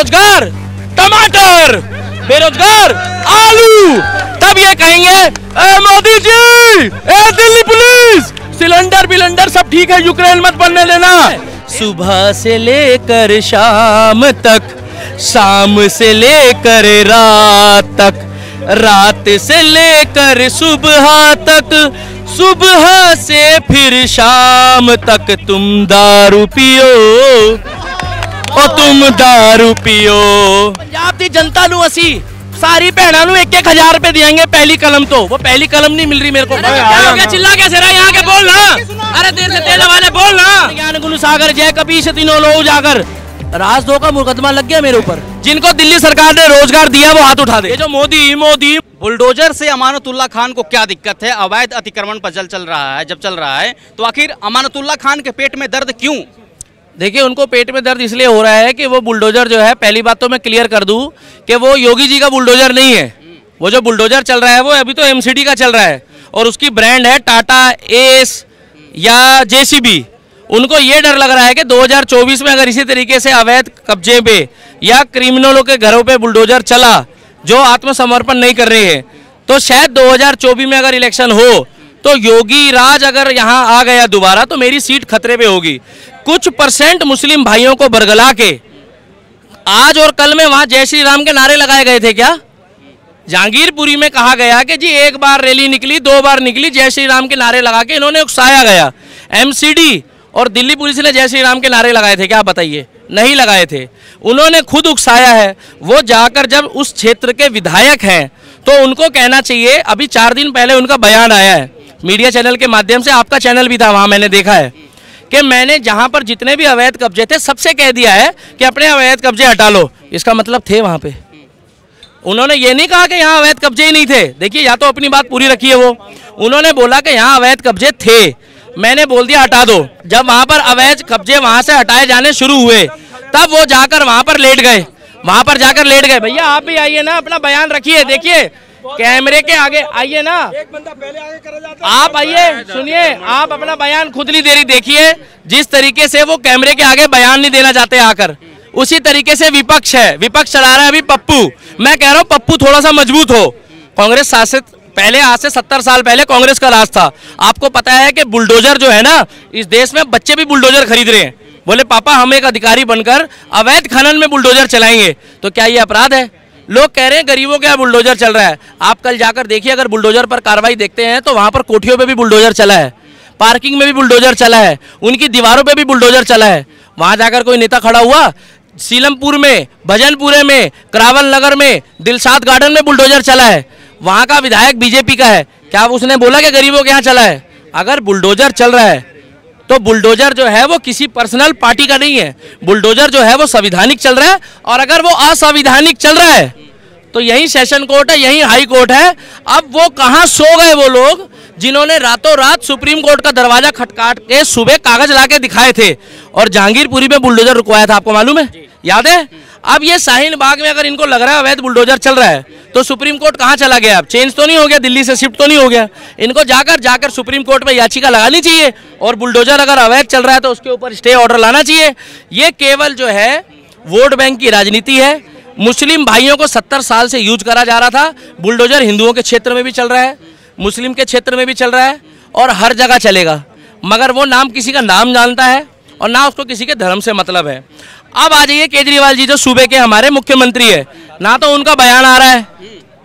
बेरोजगार टमाटर, बेरोजगार आलू, तब ये कहेंगे ए मोदी जी, ए दिल्ली पुलिस, सिलेंडर बिलेंडर सब ठीक है, यूक्रेन मत बनने देना। सुबह से लेकर शाम तक, शाम से लेकर रात तक, रात से लेकर सुबह तक, सुबह से फिर शाम तक तुम दारू पियो और तुम दारू पियो। पंजाब दी जनता नू असी सारी भैणा नू 1-1 रुपए देंगे पहली कलम, तो वो पहली कलम नहीं मिल रही मेरे को। क्या हो गया, चिल्ला कैसे रहा यहाँ के, बोल ना, अरे देर से तेल वाले बोल ना। ज्ञान गुरु सागर जय कपीश तीनों लोग जाकर, राजद्रोह का मुकदमा लग गया मेरे ऊपर। जिनको दिल्ली सरकार ने रोजगार दिया वो हाथ उठा दे। ये जो मोदी मोदी बुलडोजर से अमानतुल्लाह खान को क्या दिक्कत है? अवैध अतिक्रमण पर जब चल रहा है तो आखिर अमानतुल्लाह खान के पेट में दर्द क्यों? देखिए, उनको पेट में दर्द इसलिए हो रहा है कि वो बुलडोजर जो है, पहली बात तो मैं क्लियर कर दूं कि वो योगी जी का बुलडोजर नहीं है। वो जो बुलडोजर चल रहा है वो अभी तो एमसीडी का चल रहा है और उसकी ब्रांड है टाटा एस या जेसीबी। उनको ये डर लग रहा है कि 2024 में अगर इसी तरीके से अवैध कब्जे पे या क्रिमिनलों के घरों पे बुलडोजर चला जो आत्मसमर्पण नहीं कर रहे हैं, तो शायद 2024 में अगर इलेक्शन हो तो योगी राज अगर यहाँ आ गया दोबारा तो मेरी सीट खतरे पे होगी। कुछ % मुस्लिम भाइयों को बरगला के आज और कल में वहाँ जय श्री राम के नारे लगाए गए थे क्या? जहांगीरपुरी में कहा गया कि जी 1 बार रैली निकली, 2 बार निकली, जय श्री राम के नारे लगा के इन्होंने उकसाया गया। एमसीडी और दिल्ली पुलिस ने जय श्री राम के नारे लगाए थे क्या? बताइए, नहीं लगाए थे, उन्होंने खुद उकसाया है। वो जाकर जब उस क्षेत्र के विधायक हैं तो उनको कहना चाहिए, अभी 4 दिन पहले उनका बयान आया है मीडिया चैनल के माध्यम से, आपका चैनल भी था वहाँ, मैंने देखा है कि मैंने जहाँ पर जितने भी अवैध कब्जे थे सबसे कह दिया है कि अपने अवैध कब्जे हटा लो। इसका मतलब थे वहाँ पे, उन्होंने ये नहीं कहा कि यहाँ अवैध कब्जे ही नहीं थे। देखिए, या तो अपनी बात पूरी रखी है वो, उन्होंने बोला कि यहाँ अवैध कब्जे थे, मैंने बोल दिया हटा दो। जब वहाँ पर अवैध कब्जे वहाँ से हटाए जाने शुरू हुए तब वो जाकर वहाँ पर लेट गए, वहाँ पर जाकर लेट गए। भैया आप भी आइए ना, अपना बयान रखिए, देखिए कैमरे के आगे आइए ना, एक बंदा पहले आगे करा जाता है। आप आइए, सुनिए, आप अपना बयान खुदली देरी देखिए, जिस तरीके से वो कैमरे के आगे बयान नहीं देना चाहते आकर, उसी तरीके से विपक्ष है, विपक्ष चला रहा है अभी पप्पू। मैं कह रहा हूँ पप्पू थोड़ा सा मजबूत हो। कांग्रेस शासित पहले, आज से 70 साल पहले कांग्रेस का राज था। आपको पता है कि बुलडोजर जो है ना, इस देश में बच्चे भी बुलडोजर खरीद रहे हैं, बोले पापा हम एक अधिकारी बनकर अवैध खनन में बुलडोजर चलाएंगे। तो क्या ये अपराध है? लोग कह रहे हैं गरीबों के यहाँ बुलडोजर चल रहा है। आप कल जाकर देखिए, अगर बुलडोजर पर कार्रवाई देखते हैं तो वहाँ पर कोठियों पे भी बुलडोजर चला है, पार्किंग में भी बुलडोजर चला है, उनकी दीवारों पे भी बुलडोजर चला है। वहाँ जाकर कोई नेता खड़ा हुआ, सीलमपुर में, भजनपुरे में, करावल नगर में, दिलशाद गार्डन में बुलडोजर चला है, वहाँ का विधायक बीजेपी का है, क्या उसने बोला कि गरीबों के यहाँ चला है? अगर बुलडोजर चल रहा है तो बुलडोजर जो है वो किसी पर्सनल पार्टी का नहीं है, बुलडोजर जो है वो संवैधानिक चल रहा है। और अगर वो असंवैधानिक चल रहा है तो यही सेशन कोर्ट है, यही हाई कोर्ट है। अब वो कहाँ सो गए वो लोग जिन्होंने रातों रात सुप्रीम कोर्ट का दरवाजा खटखट के सुबह कागज ला के दिखाए थे और जहांगीरपुरी में बुलडोजर रुकवाया था, आपको मालूम है, याद है? अब ये शाहीन बाग में अगर इनको लग रहा है अवैध बुलडोजर चल रहा है तो सुप्रीम कोर्ट कहाँ चला गया? अब चेंज तो नहीं हो गया, दिल्ली से शिफ्ट तो नहीं हो गया? इनको जाकर सुप्रीम कोर्ट में याचिका लगानी चाहिए और बुलडोजर अगर अवैध चल रहा है तो उसके ऊपर स्टे ऑर्डर लाना चाहिए। ये केवल जो है वोट बैंक की राजनीति है। मुस्लिम भाइयों को 70 साल से यूज करा जा रहा था। बुलडोजर हिंदुओं के क्षेत्र में भी चल रहा है, मुस्लिम के क्षेत्र में भी चल रहा है और हर जगह चलेगा, मगर वो नाम किसी का नाम जानता है और ना उसको किसी के धर्म से मतलब है। अब आ जाइए केजरीवाल जी जो सूबे के हमारे मुख्यमंत्री है, ना तो उनका बयान आ रहा है,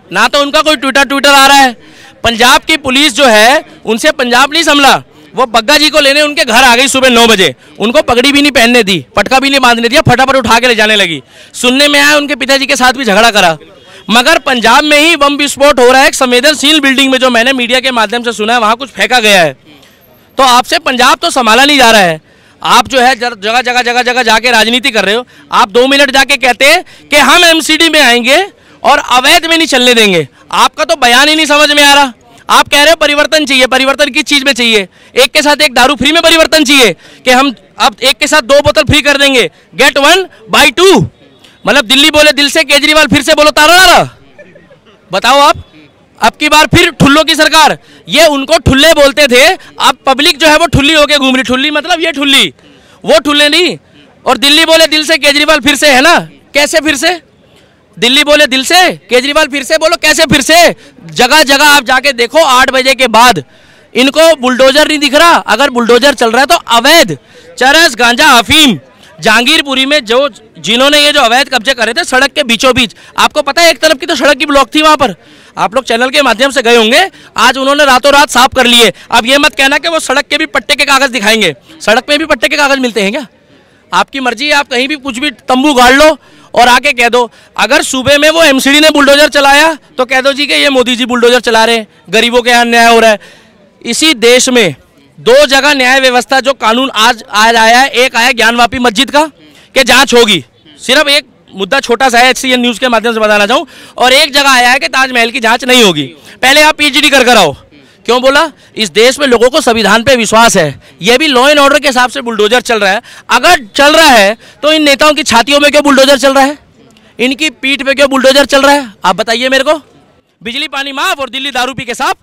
ना तो उनका कोई ट्विटर आ रहा है। पंजाब की पुलिस जो है उनसे पंजाब नहीं संभला, वो बग्गा जी को लेने उनके घर आ गई सुबह 9 बजे, उनको पगड़ी भी नहीं पहनने दी, पटका भी नहीं बांधने दिया, फटाफट उठा के ले जाने लगी। सुनने में आया उनके पिताजी के साथ भी झगड़ा करा। मगर पंजाब में ही बम विस्फोट हो रहा है एक संवेदनशील बिल्डिंग में, जो मैंने मीडिया के माध्यम से सुना है, वहाँ कुछ फेंका गया है। तो आपसे पंजाब तो संभाला नहीं जा रहा है। आप जो है जगह जगह जाके राजनीति कर रहे हो। आप 2 मिनट जाके कहते हैं कि हम एमसीडी में आएंगे और अवैध में नहीं चलने देंगे। आपका तो बयान ही नहीं समझ में आ रहा। आप कह रहे हो परिवर्तन चाहिए, परिवर्तन किस चीज में चाहिए? एक के साथ एक दारू फ्री में परिवर्तन चाहिए कि हम अब एक के साथ 2 बोतल फ्री कर देंगे, गेट 1 बाय 2। मतलब दिल्ली बोले दिल से, केजरीवाल फिर से बोलो तारा। बताओ आप, अब की बार फिर ठुल्लों की सरकार। ये उनको ठुल्ले बोलते थे, अब पब्लिक जो है वो ठुल्ली होके घूम रही। ठुल्ली मतलब ये ठुल्ली, वो ठुल्ले नहीं। और दिल्ली बोले दिल से, केजरीवाल फिर से, है ना, कैसे फिर से? दिल्ली बोले दिल से, केजरीवाल फिर से बोलो कैसे फिर से? जगह जगह आप जाके देखो 8 बजे के बाद इनको बुलडोजर नहीं दिख रहा। अगर बुलडोजर चल रहा है तो अवैध चरस, गांजा, अफीम जहांगीरपुरी में जिन्होंने ये जो अवैध कब्जे करे थे सड़क के बीचों बीच, आपको पता है एक तरफ की तो सड़क की ब्लॉक थी वहां पर, आप लोग चैनल के माध्यम से गए होंगे, आज उन्होंने रातों रात साफ कर लिए। अब ये मत कहना कि वो सड़क के भी पट्टे के कागज दिखाएंगे, सड़क में भी पट्टे के कागज मिलते हैं क्या? आपकी मर्जी है, आप कहीं भी कुछ भी तंबू गाड़ लो और आके कह दो। अगर सूबे में वो एमसीडी ने बुलडोजर चलाया तो कह दो जी कि ये मोदी जी बुलडोजर चला रहे हैं, गरीबों के यहाँ अन्याय हो रहा है। इसी देश में 2 जगह न्याय व्यवस्था जो कानून आज आया है, एक आया ज्ञानवापी मस्जिद का कि जांच होगी, सिर्फ एक मुद्दा छोटा सा है, HCN न्यूज के माध्यम से बताना चाहूं, और एक जगह आया है कि ताजमहल की जांच नहीं होगी, पहले आप PhD कर आओ। क्यों बोला? इस देश में लोगों को संविधान पे विश्वास है, ये भी लॉ एंड ऑर्डर के हिसाब से बुलडोजर चल रहा है। अगर चल रहा है तो इन नेताओं की छातियों में क्यों बुलडोजर चल रहा है, इनकी पीठ पे क्यों बुलडोजर चल रहा है? आप बताइए मेरे को। बिजली पानी माफ और दिल्ली दारू पी के साफ,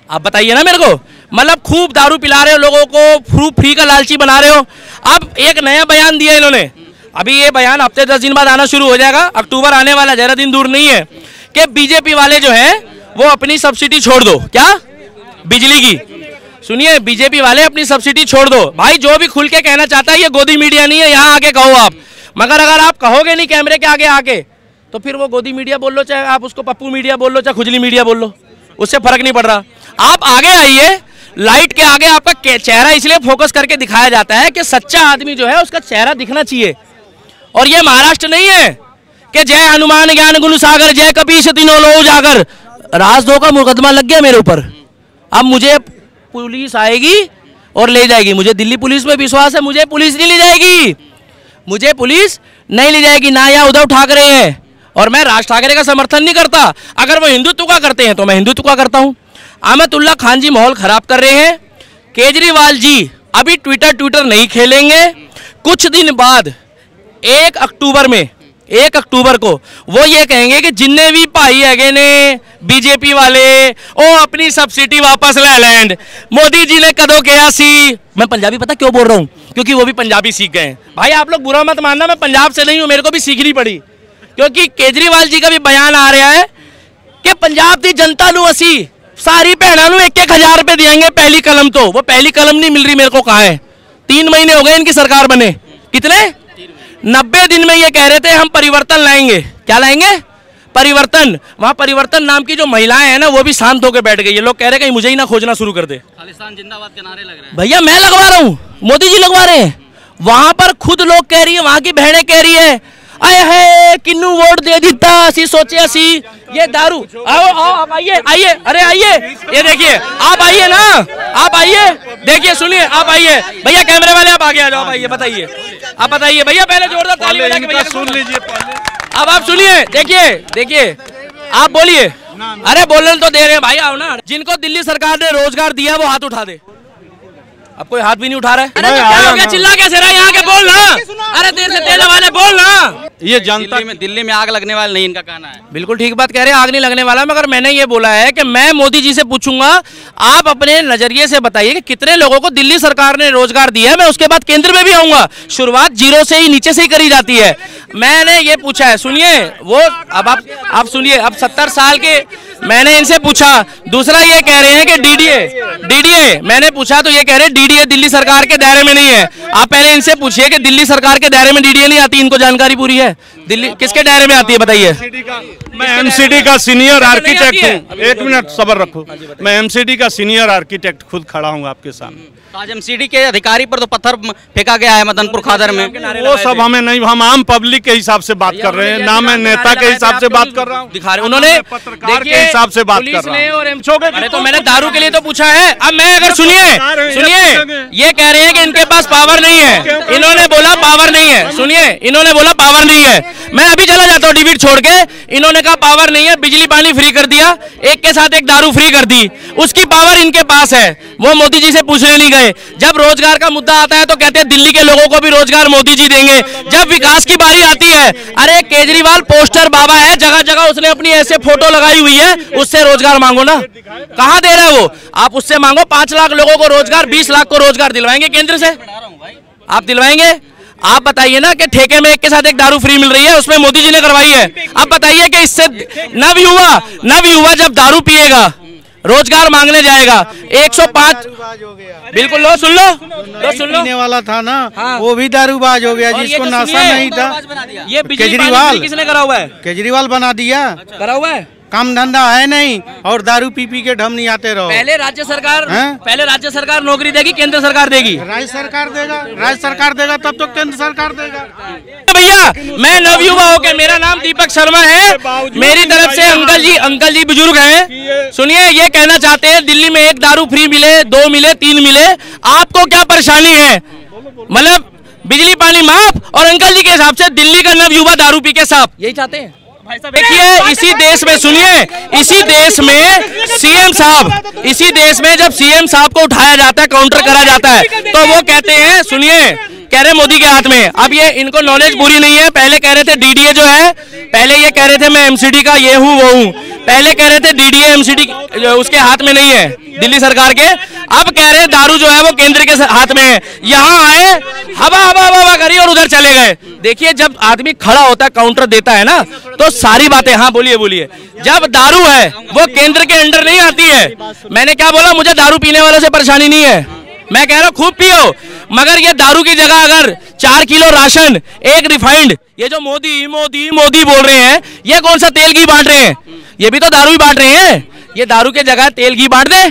आप बताइए ना मेरे को। मतलब खूब दारू पिला रहे हो लोगों को, फ्री का लालची बना रहे हो। अब एक नया बयान दिया इन्होंने, अभी ये बयान हफ्ते 10 दिन बाद आना शुरू हो जाएगा, अक्टूबर आने वाला, ज़्यादा दिन दूर नहीं है, कि बीजेपी वाले जो हैं वो अपनी सब्सिडी छोड़ दो। क्या? बिजली की। सुनिए, बीजेपी वाले अपनी सब्सिडी छोड़ दो। भाई जो भी खुल के कहना चाहता है, ये गोदी मीडिया नहीं है, यहाँ आके कहो आप। मगर अगर आप कहोगे नहीं कैमरे के आगे आके, तो फिर वो गोदी मीडिया बोल लो, चाहे आप उसको पप्पू मीडिया बोल लो, चाहे खुजली मीडिया बोल लो, उससे फर्क नहीं पड़ रहा। आप आगे आइए, लाइट के आगे आपका चेहरा इसलिए फोकस करके दिखाया जाता है कि सच्चा आदमी जो है उसका चेहरा दिखना चाहिए। और ये महाराष्ट्र नहीं है कि जय हनुमान ज्ञान गुण सागर, जय कपीश तीनों लो उजागर। राजद्रोह का मुकदमा लग गया मेरे ऊपर, अब मुझे पुलिस आएगी और ले जाएगी। मुझे दिल्ली पुलिस में विश्वास है, मुझे पुलिस नहीं ले जाएगी, मुझे पुलिस नहीं ले जाएगी। ना या उद्धव ठाकरे है, और मैं राज ठाकरे का समर्थन नहीं करता। अगर वो हिंदुत्व का करते हैं तो मैं हिंदुत्व का करता हूं। अहमदुल्ला खान जी माहौल खराब कर रहे हैं। केजरीवाल जी अभी ट्विटर नहीं खेलेंगे, कुछ दिन बाद 1 अक्टूबर को वो ये कहेंगे कि जिन्ने भी भाई है ने बीजेपी वाले ओ अपनी सब्सिडी वापस ले लैंड, मोदी जी ने कदों किया सी। मैं पंजाबी पता क्यों बोल रहा हूँ? क्योंकि वो भी पंजाबी सीख गए हैं। भाई आप लोग बुरा मत मानना, मैं पंजाब से नहीं हूँ, मेरे को भी सीखनी पड़ी, क्योंकि केजरीवाल जी का भी बयान आ रहा है कि पंजाब की जनता नू असी सारी भैनों नू 1-1 हज़ार रुपए देंगे पहली कलम। तो वो पहली कलम नहीं मिल रही मेरे को, कहाँ है? 3 महीने हो गए इनकी सरकार बने, कितने? 90 दिन में ये कह रहे थे हम परिवर्तन लाएंगे। क्या लाएंगे? परिवर्तन। वहां परिवर्तन नाम की जो महिलाएं हैं ना, वो भी शांत होकर बैठ गई। ये लोग कह रहे कहीं मुझे ही ना खोजना शुरू कर दे। खालिस्तान जिंदाबाद के नारे लग रहे हैं। भैया मैं लगवा रहा हूँ, मोदी जी लगवा रहे हैं। वहां पर खुद लोग कह रही है, वहां की बहनें कह रही है, आए है किन्नू वोट दे दिता असी सोचे असी ये दारू। आओ आप आइए, अरे आइए, ये देखिए, आप आइए ना, आप आइए, देखिए सुनिए, आप आइए भैया, कैमरे वाले आप आगे आ जाओ, आइए बताइए, आप बताइए भैया, पहले जोरदार ताली बजा के भैया सुन लीजिए पहले। अब आप सुनिए, देखिए आप बोलिए। अरे बोलने तो दे रहे हैं भाई, आओ ना। जिनको दिल्ली सरकार ने रोजगार दिया वो हाथ उठा दे। अब कोई हाथ भी नहीं उठा रहा है। अरे तो क्या हो गया, चिल्ला कैसे रहा है? यहाँ के बोल ना, अरे देर से तेल वाले बोल ना। ये जनता दिल्ली में आग लगने वाला नहीं, इनका कहना है। बिल्कुल ठीक बात कह रहे हैं, आग नहीं लगने वाला। मगर मैंने ये बोला है कि मैं मोदी जी से पूछूंगा, आप अपने नजरिए से बताइए कि कितने लोगों को दिल्ली सरकार ने रोजगार दिया है। मैं उसके बाद केंद्र में भी आऊंगा। शुरुआत जीरो से ही, नीचे से ही करी जाती है। मैंने ये पूछा है, सुनिए वो, अब आप सुनिए, अब 70 साल के मैंने इनसे पूछा। दूसरा ये कह रहे हैं कि डीडीए मैंने पूछा तो ये कह रहे हैं डीडीए दिल्ली सरकार के दायरे में नहीं है। आप पहले इनसे पूछिए कि दिल्ली सरकार के दायरे में डीडीए नहीं आती, इनको जानकारी पूरी है? दिल्ली किसके दायरे में आती है बताइए? मैं एमसीडी का सीनियर आर्किटेक्ट हूँ। 1 मिनट सब्र रखो, मैं एमसीडी का सीनियर आर्किटेक्ट खुद खड़ा हूँ आपके सामने। आज एमसीडी के अधिकारी पर तो पत्थर फेंका गया है मदनपुर खादर में। वो सब हमें नहीं, हम आम पब्लिक के हिसाब से बात कर रहे हैं ना, मैं नेता के हिसाब से बात कर रहा हूँ, दिखा रहे उन्होंने पत्रकार के हिसाब से बात कर रहा हूँ। अरे तो मैंने दारू के लिए तो पूछा है। अब मैं अगर सुनिए, ये कह रहे हैं कि इनके पास पावर नहीं है, इन्होंने बोला पावर नहीं है। सुनिए, इन्होंने बोला पावर नहीं है। मैं अभी चला जाता हूँ डिबेट छोड़ के। इन्होंने कहा पावर नहीं है, बिजली पानी फ्री कर दिया, एक के साथ एक दारू फ्री कर दी, उसकी पावर इनके पास है। वो मोदी जी से पूछने नहीं गए। जब रोजगार का मुद्दा आता है तो कहते हैं दिल्ली के लोगों को भी रोजगार मोदी जी देंगे। जब विकास की बारी आती है, अरे केजरीवाल पोस्टर बाबा है, जगह जगह उसने अपनी ऐसे फोटो लगाई हुई है, उससे रोजगार मांगो ना। कहां दे रहा है वो? आप उससे मांगो। 5 लाख लोगों को रोजगार, 20 लाख को रोजगार दिलवाएंगे केंद्र से, आप दिलवाएंगे? आप बताइए ना कि ठेके में एक के साथ एक दारू फ्री मिल रही है, उसमें मोदी जी ने करवाई है। अब बताइए कि इससे नवयुवा जब दारू पिएगा, रोजगार मांगने जाएगा, 105 बिल्कुल लो सुन लो पीने वाला था ना, हाँ। वो भी दारूबाज हो गया, जिसको नशा नहीं था। ये केजरीवाल किसने करा हुआ है? केजरीवाल बना दिया, करा हुआ है। काम धंधा है नहीं और दारू पी पी के ढम नहीं आते रहो। पहले राज्य सरकार नौकरी देगी, केंद्र सरकार देगी। राज्य सरकार देगा तब तो केंद्र सरकार देगा। भैया मैं नवयुवा होके, मेरा नाम दीपक शर्मा है, मेरी तरफ से अंकल जी बुजुर्ग हैं, सुनिए ये कहना चाहते हैं दिल्ली में एक दारू फ्री मिले, 2 मिले, 3 मिले, आपको क्या परेशानी है? मतलब बिजली पानी माफ, और अंकल जी के हिसाब से दिल्ली का नवयुवा दारू पी के साफ, यही चाहते हैं। देखिए इसी देश में, सुनिए इसी देश में जब सीएम साहब को उठाया जाता है, काउंटर करा जाता है, तो वो कहते हैं, सुनिए कह रहे मोदी के हाथ में। अब ये इनको नॉलेज पूरी नहीं है। पहले कह रहे थे डीडीए जो है, पहले ये कह रहे थे मैं एमसीडी का ये हूँ वो हूँ, पहले कह रहे थे डीडीए एमसीडी उसके हाथ में नहीं है दिल्ली सरकार के, अब कह रहे हैं दारू जो है वो केंद्र के हाथ में है। यहाँ आए हवा करी और उधर चले गए। देखिए जब आदमी खड़ा होता है, काउंटर देता है ना, तो सारी बातें, हाँ बोलिए, जब दारू है वो केंद्र के अंडर नहीं आती है। मैंने क्या बोला, मुझे दारू पीने वालों से परेशानी नहीं है, मैं कह रहा हूँ खूब पियो, मगर ये दारू की जगह अगर 4 किलो राशन, 1 रिफाइंड, ये जो मोदी बोल रहे हैं, ये कौन सा तेल घी बांट रहे हैं? ये भी तो दारू ही बांट रहे हैं। ये दारू के जगह तेल घी बांट दे,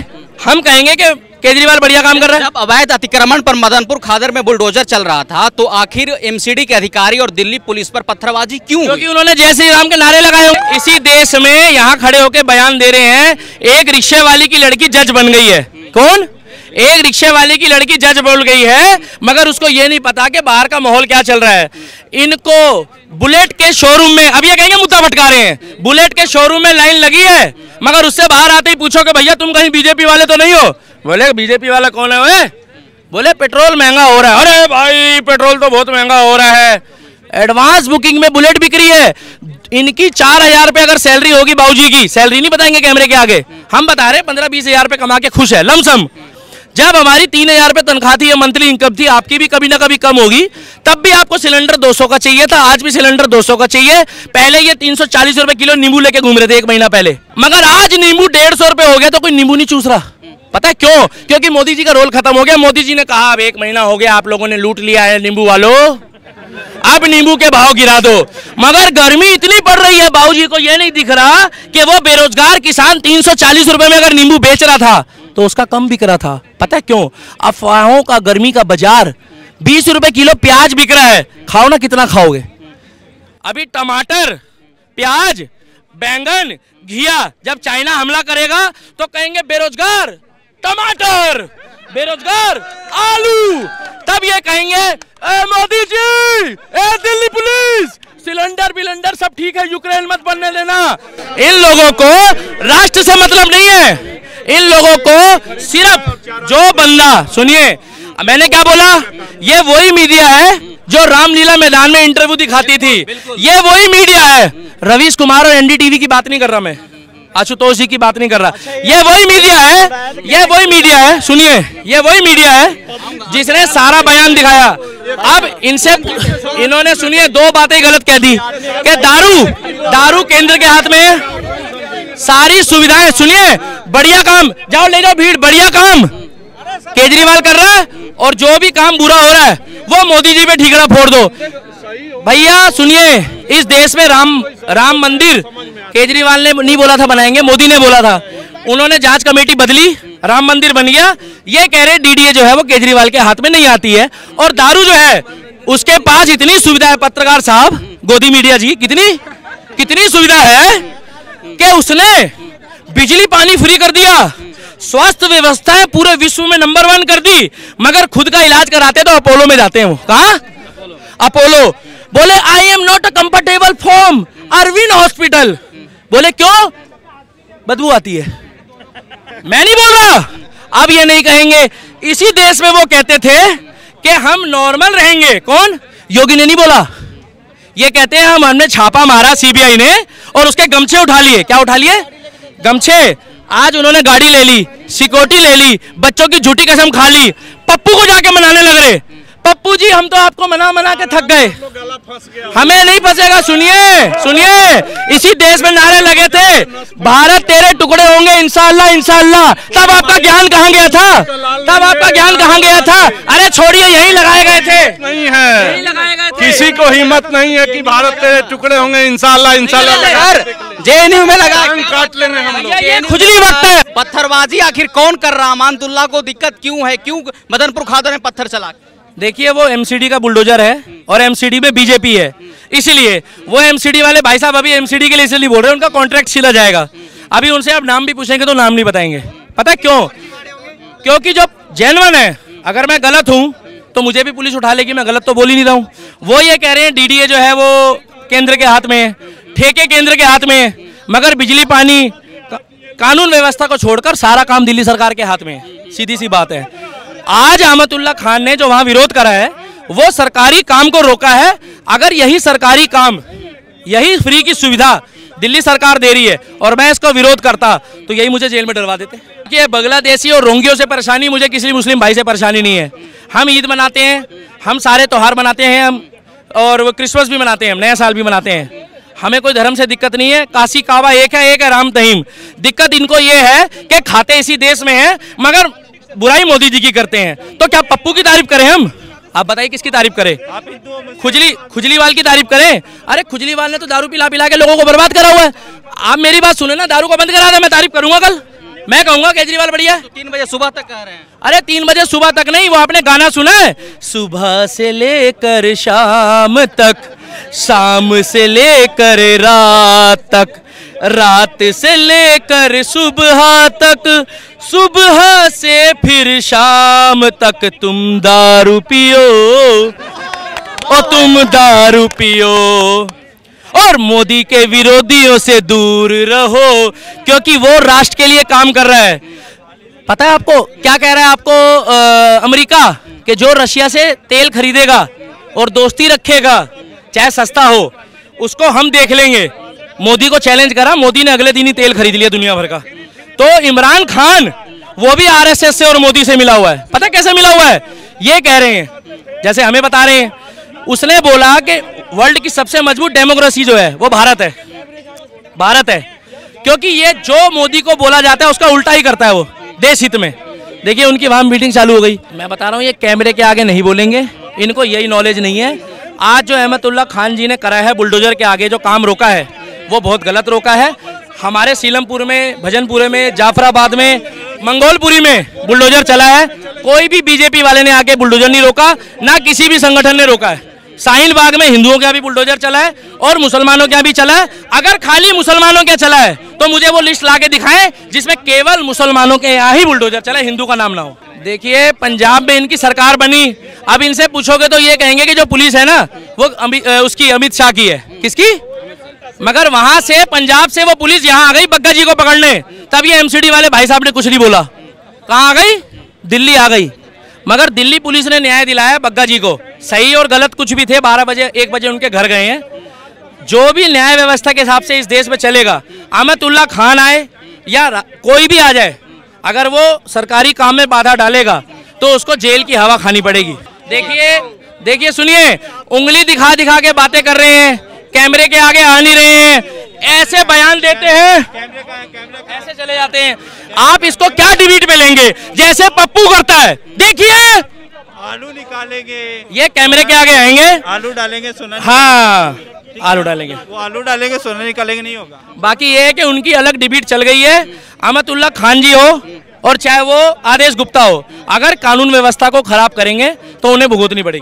हम कहेंगे कि केजरीवाल बढ़िया काम कर रहा है। जब अवैध अतिक्रमण पर मदनपुर खादर में बुलडोजर चल रहा था, तो आखिर एमसीडी के अधिकारी और दिल्ली पुलिस पर पत्थरबाजी क्यों? क्योंकि उन्होंने जय श्री राम के नारे लगाए हों। इसी देश में यहाँ खड़े होकर बयान दे रहे हैं, एक रिक्शे वाली की लड़की जज बन गई है। कौन? एक रिक्शे वाले की लड़की जज बोल गई है, मगर उसको ये नहीं पता कि बाहर का माहौल क्या चल रहा है। इनको बुलेट के शोरूम में, अब ये कहेंगे मुद्दा भटका रहे हैं, बुलेट के शोरूम में लाइन लगी है, मगर उससे बाहर आते ही पूछो कि भैया तुम कहीं बीजेपी वाले तो नहीं हो? बोले बीजेपी वाला कौन है वे? बोले पेट्रोल महंगा हो रहा है। अरे भाई पेट्रोल तो बहुत महंगा हो रहा है, एडवांस बुकिंग में बुलेट बिक रही है। इनकी 4000 रुपए अगर सैलरी होगी, बाबूजी की सैलरी नहीं बताएंगे कैमरे के आगे, हम बता रहे 15-20 हजार रुपए कमा के खुश है लमसम। जब हमारी 3000 रुपए तनख्वाह थी या मंथली इनकम थी, आपकी भी कभी ना कभी कम होगी, तब भी आपको सिलेंडर 200 का चाहिए था, आज भी सिलेंडर 200 का चाहिए। पहले ये 340 रुपए किलो नींबू लेके घूम रहे थे 1 महीना पहले, मगर आज नींबू 150 रुपए हो गया तो कोई नींबू नहीं चूस रहा। पता है क्यों? क्योंकि मोदी जी का रोल खत्म हो गया। मोदी जी ने कहा अब 1 महीना हो गया, आप लोगों ने लूट लिया है नींबू वालों, अब नींबू के भाव गिरा दो। मगर गर्मी इतनी पड़ रही है, बाबूजी को ये नहीं दिख रहा कि वो बेरोजगार किसान 340 रुपए में अगर नींबू बेच रहा था तो उसका कम बिक रहा था। पता है क्यों? अफवाहों का गर्मी का बाजार। 20 रुपए किलो प्याज बिक रहा है, खाओ ना कितना खाओगे। अभी टमाटर, प्याज, बैंगन, घिया, जब चाइना हमला करेगा तो कहेंगे बेरोजगार टमाटर, बेरोजगार आलू, तब ये कहेंगे ए मोदी जी, ए दिल्ली पुलिस, सिलेंडर बिलेंडर सब ठीक है, यूक्रेन मत बनने देना। इन लोगों को राष्ट्र से मतलब नहीं है, इन लोगों को सिर्फ जो बंदा, सुनिए मैंने क्या बोला, ये वही मीडिया है जो रामलीला मैदान में इंटरव्यू दिखाती थी, ये वही मीडिया है। रवीश कुमार और एनडीटीवी की बात नहीं कर रहा मैं, आशुतोष जी की बात नहीं कर रहा, ये वही मीडिया है, ये वही मीडिया है, सुनिए ये वही मीडिया है जिसने सारा बयान दिखाया। अब इनसे इन्होंने सुनिए 2 बातें गलत कह दी कि दारू केंद्र के हाथ में, सारी सुविधाएं, सुनिए बढ़िया काम, जाओ ले जाओ भीड़, बढ़िया काम केजरीवाल कर रहा है, और जो भी काम बुरा हो रहा है वो मोदी जी पे ठीकरा फोड़ दो। भैया सुनिए, इस देश में राम मंदिर केजरीवाल ने नहीं बोला था बनाएंगे, मोदी ने बोला था। उन्होंने जांच कमेटी बदली, राम मंदिर बन गया। ये कह रहे डीडीए जो है वो केजरीवाल के हाथ में नहीं आती है, और दारू जो है उसके पास इतनी सुविधा है, पत्रकार साहब, गोदी मीडिया जी, कितनी सुविधा है कि उसने बिजली पानी फ्री कर दिया, स्वास्थ्य व्यवस्था पूरे विश्व में नंबर 1 कर दी, मगर खुद का इलाज कराते तो अपोलो में जाते हैं। वो कहाँ? अपोलो। बोले I am not a comfortable from Arvind hospital. बोले क्यों? बदबू आती है। मैं नहीं बोल रहा, अब ये नहीं कहेंगे। इसी देश में वो कहते थे कि हम नॉर्मल रहेंगे। कौन? योगी ने नहीं बोला, ये कहते हैं हमने छापा मारा सीबीआई ने और उसके गमछे उठा लिए। क्या उठा लिए? गमछे। आज उन्होंने गाड़ी ले ली, सिक्योरिटी ले ली, बच्चों की झूठी कसम खा ली, पप्पू को जाके मनाने लग रहे। पप्पू जी हम तो आपको मना मना के थक गए, हमें नहीं फंसेगा। सुनिए सुनिए, इसी देश में नारे लगे थे भारत तेरे टुकड़े होंगे इंशाअल्लाह इंशाअल्लाह। तब आपका ज्ञान कहाँ गया था? तब आपका ज्ञान कहाँ गया था? अरे छोड़िए, यही लगाए गए थे। नहीं है, किसी को हिम्मत नहीं है कि भारत तेरे टुकड़े होंगे इंशाअल्लाह इंशाअल्लाह। जेएनयू में लगा काट लेंगे हम लोग। ये खुजली वक्त है। पत्थरबाजी आखिर कौन कर रहा? अमानतुल्लाह को दिक्कत क्यों है? क्यों मदनपुर खादर में पत्थर चला? देखिए वो एमसीडी का बुलडोजर है और एमसीडी में बीजेपी है, इसलिए वो एमसीडी वाले भाई साहब अभी एमसीडी के लिए इसलिए बोल रहे हैं, उनका कॉन्ट्रैक्ट छिला जाएगा। अभी उनसे आप नाम भी पूछेंगे तो नाम नहीं बताएंगे। पता है क्यों? क्योंकि जो जेन्युइन है, अगर मैं गलत हूं तो मुझे भी पुलिस उठा लेगी, मैं गलत तो बोल ही नहीं रहा हूं। वो ये कह रहे हैं डीडीए जो है वो केंद्र के हाथ में है, ठेके केंद्र के हाथ में है, मगर बिजली पानी कानून व्यवस्था को छोड़कर सारा काम दिल्ली सरकार के हाथ में है। सीधी सी बात है। आज अहमदुल्ला खान ने जो वहां विरोध करा है वो सरकारी काम को रोका है। अगर यही सरकारी काम, यही फ्री की सुविधा दिल्ली सरकार दे रही है और मैं इसको विरोध करता तो यही मुझे जेल में डलवा देते। कि बांग्लादेशी और रोंगियों से परेशानी, मुझे किसी मुस्लिम भाई से परेशानी नहीं है। हम ईद मनाते हैं, हम सारे त्योहार मनाते हैं, हम और वो क्रिसमस भी मनाते हैं, हम नया साल भी मनाते हैं। हमें कोई धर्म से दिक्कत नहीं है। काशी काबा एक है राम तहीम। दिक्कत इनको ये है कि खाते इसी देश में है मगर बुराई मोदी जी की करते हैं। तो क्या पप्पू की तारीफ करें हम? आप बताइए किसकी तारीफ करें? खुजलीवाल की तारीफ करें? अरे खुजलीवाल ने तो दारू पिला पिला के लोगों को बर्बाद करा हुआ है। आप मेरी बात सुने ना, दारू को बंद करा दे, मैं तारीफ करूंगा। कल मैं कहूंगा केजरीवाल बढ़िया। 3 बजे सुबह तक कह रहे हैं। अरे 3 बजे सुबह तक नहीं, वो आपने गाना सुना है? सुबह से लेकर शाम तक, शाम से लेकर रात तक, रात से लेकर सुबह तक, सुबह से फिर शाम तक तुम दारू पियो, ओ तुम दारू पियो और मोदी के विरोधियों से दूर रहो क्योंकि वो राष्ट्र के लिए काम कर रहा है। पता है आपको क्या कह रहा है? आपको अमेरिका के जो रशिया से तेल खरीदेगा और दोस्ती रखेगा चाहे सस्ता हो, उसको हम देख लेंगे। मोदी को चैलेंज करा, मोदी ने अगले दिन ही तेल खरीद लिया दुनिया भर का। तो इमरान खान वो भी आरएसएस से और मोदी से मिला हुआ है। पता कैसे मिला हुआ है? ये कह रहे हैं, जैसे हमें बता रहे हैं, उसने बोला कि वर्ल्ड की सबसे मजबूत डेमोक्रेसी जो है वो भारत है, भारत है। क्योंकि ये जो मोदी को बोला जाता है उसका उल्टा ही करता है वो देश हित में। देखिए उनकी वहां मीटिंग चालू हो गई। मैं बता रहा हूँ ये कैमरे के आगे नहीं बोलेंगे, इनको यही नॉलेज नहीं है। आज जो अहमदुल्ला खान जी ने करा है बुलडोजर के आगे जो काम रोका है वो बहुत गलत रोका है। हमारे सीलमपुर में, भजनपुरे में, जाफराबाद में, मंगोलपुरी में बुलडोजर चला है। कोई भी बीजेपी वाले ने आके बुलडोजर नहीं रोका, ना किसी भी संगठन ने रोका है। साहिल बाग में हिंदुओं के यहाँ भी बुलडोजर चला है और मुसलमानों के यहाँ भी चला है। अगर खाली मुसलमानों के चला है तो मुझे वो लिस्ट ला के दिखाएं जिसमें केवल मुसलमानों के यहाँ ही बुलडोजर चला है, हिंदू का नाम ना हो। देखिए पंजाब में इनकी सरकार बनी, अब इनसे पूछोगे तो ये कहेंगे कि जो पुलिस है ना वो उसकी अमित शाह की है। किसकी? मगर वहां से पंजाब से वो पुलिस यहाँ आ गई बग्गा जी को पकड़ने, तब ये एमसीडी वाले भाई साहब ने कुछ नहीं बोला। कहाँ आ गई? दिल्ली आ गई। मगर दिल्ली पुलिस ने न्याय दिलाया बग्गा जी को। सही और गलत कुछ भी थे, 12 बजे 1 बजे उनके घर गए हैं। जो भी न्याय व्यवस्था के हिसाब से इस देश में चलेगा, अहमदुल्ला खान आए या कोई भी आ जाए, अगर वो सरकारी काम में बाधा डालेगा तो उसको जेल की हवा खानी पड़ेगी। देखिए सुनिए, उंगली दिखा दिखा के बातें कर रहे हैं, कैमरे के आगे आ नहीं रहे हैं, ऐसे बयान देते हैं, ऐसे चले जाते हैं। आप इसको क्या डिबेट में लेंगे? जैसे पप्पू करता है। देखिए आलू निकालेंगे, ये कैमरे के आगे आएंगे, आलू डालेंगे, सोना। हाँ आलू डालेंगे, वो आलू डालेंगे, सोना निकालेंगे, नहीं होगा। बाकी ये है कि उनकी अलग डिबेट चल गई है। अहमदुल्ला खान जी हो और चाहे वो आदेश गुप्ता हो, अगर कानून व्यवस्था को खराब करेंगे तो उन्हें भुगतनी पड़ेगी।